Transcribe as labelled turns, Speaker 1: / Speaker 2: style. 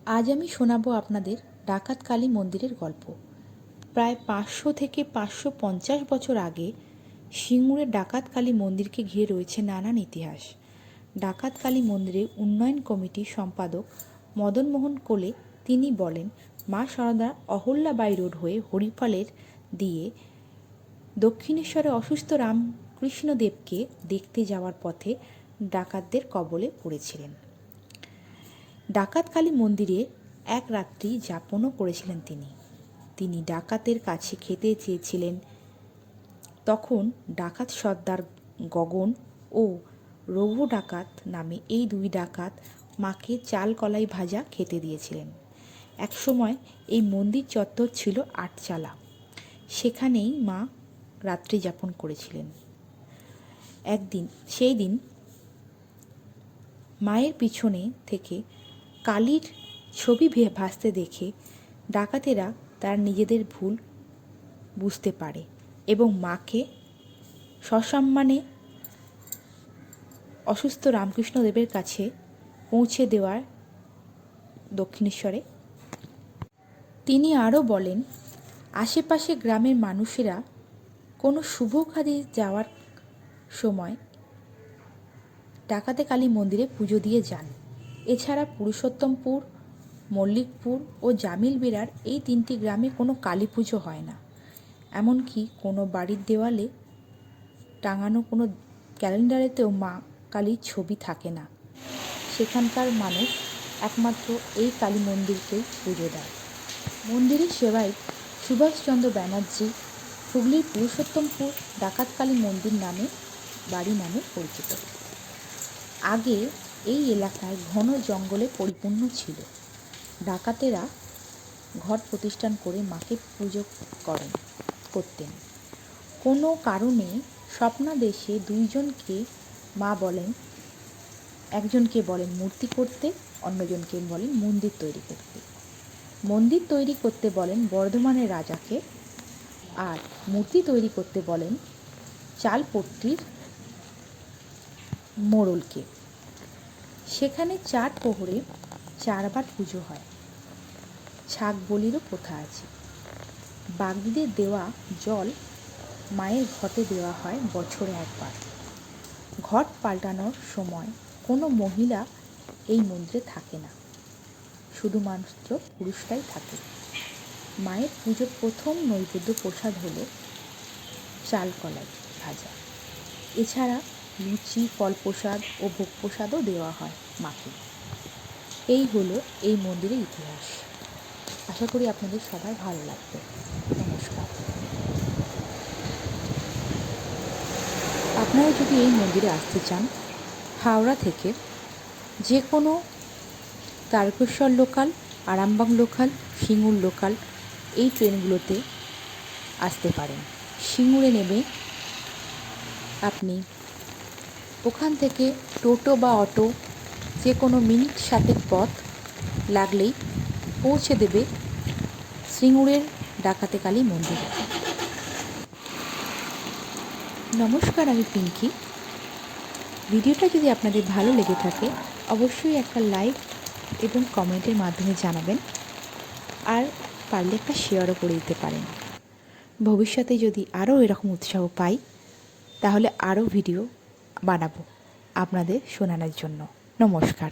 Speaker 1: আজ আমি শোনাবো আপনাদের ডাকাত কালী মন্দিরের গল্প। প্রায় 500 থেকে 550 বছর আগে সিঙ্গুরের ডাকাত কালী মন্দিরকে ঘিরে রয়েছে নানান ইতিহাস। ডাকাত কালী মন্দিরের উন্নয়ন কমিটির সম্পাদক মদনমোহন কোলে তিনি বলেন, মা সারদা অহল্যাবাই রোড হয়ে হরিফলের দিয়ে দক্ষিণেশ্বরে অসুস্থ রামকৃষ্ণদেবকে দেখতে যাওয়ার পথে ডাকাতদের কবলে পড়েছিলেন। ডাকাত কালী মন্দিরে এক রাত্রি যাপনও করেছিলেন তিনি ডাকাতের কাছে খেতে চেয়েছিলেন। তখন ডাকাত সর্দার গগন ও রঘু ডাকাত নামে এই দুই ডাকাত মাকে চাল কলাই ভাজা খেতে দিয়েছিলেন। একসময় এই মন্দির চত্বর ছিল আটচালা, সেখানেই মা রাত্রি যাপন করেছিলেন। সেই দিন মায়ের পিছনে থেকে কালীর ছবি ভাসতে দেখে ডাকাতেরা তার নিজেদের ভুল বুঝতে পারে এবং মাকে সসম্মানে অসুস্থ রামকৃষ্ণদেবের কাছে পৌঁছে দেওয়ার দক্ষিণেশ্বরে। তিনি আরও বলেন, আশেপাশে গ্রামের মানুষেরা কোনো শুভ কাজে যাওয়ার সময় ডাকাতে কালী মন্দিরে পুজো দিয়ে যান। এছাড়া পুরুষোত্তমপুর, মল্লিকপুর ও জামিলবেড়ার এই 3টি গ্রামে কোনো কালী পুজো হয় না। এমনকি কোনো বাড়ির দেওয়ালে টাঙানো কোনো ক্যালেন্ডারেতেও মা কালীর ছবি থাকে না। সেখানকার মানুষ একমাত্র এই কালী মন্দিরকেই পুজো দেয়। মন্দিরের সেবায়িত সুভাষচন্দ্র ব্যানার্জি হুগলির পুরুষোত্তমপুর ডাকাত কালী মন্দির নামে বাড়ি নামে পরিচিত। আগে এই এলাকায় ঘন জঙ্গলে পরিপূর্ণ ছিল। ডাকাতেরা ঘর প্রতিষ্ঠান করে মাকে পুজো করতেন। কোনো কারণে স্বপ্নাদেশে দুইজনকে মা বলেন, একজনকে বলেন মূর্তি করতে, অন্যজনকে বলেন মন্দির তৈরি করতে। মন্দির তৈরি করতে বলেন বর্ধমানের রাজাকে, আর মূর্তি তৈরি করতে বলেন চালপট্টির মোড়লকে। সেখানে 4 প্রহরে 4 বার পুজো হয়। ছাগ বলিরও প্রথা আছে। বাগদিদের দেওয়া জল মায়ের ঘটে দেওয়া হয় বছরে একবার। ঘট পাল্টানোর সময় কোনো মহিলা এই মন্দিরে থাকে না, শুধুমাত্র পুরুষরাই থাকে। মায়ের পুজোর প্রথম নৈবেদ্য প্রসাদ হলো চাল কলাই ভাজা। এছাড়া লুচি, ফল প্রসাদ ও ভোগ প্রসাদও দেওয়া হয় মাকে। এই হলো এই মন্দিরের ইতিহাস। আশা করি আপনাদের সবার ভালো লাগবে। নমস্কার। আপনারা যদি এই মন্দিরে আসতে চান, হাওড়া থেকে যে কোনো Tarakeswar local, Arambagh local, Singur local এই ট্রেনগুলোতে আসতে পারেন। সিঙ্গুরে নেমে আপনি ওখান থেকে টোটো বা অটো যে কোনো মিনিট 7 পথ লাগলেই পৌঁছে দেবে সিঙ্গুরের ডাকাতে কালী মন্দিরে। নমস্কার, আমি পিঙ্কি। ভিডিওটা যদি আপনাদের ভালো লেগে থাকে অবশ্যই একটা লাইক এবং কমেন্টের মাধ্যমে জানাবেন, আর পারলে একটা শেয়ারও করে দিতে পারেন। ভবিষ্যতে যদি আরও এরকম উৎসাহ পাই তাহলে আরও ভিডিও বানাবো আপনাদের শোনানোর জন্য। নমস্কার।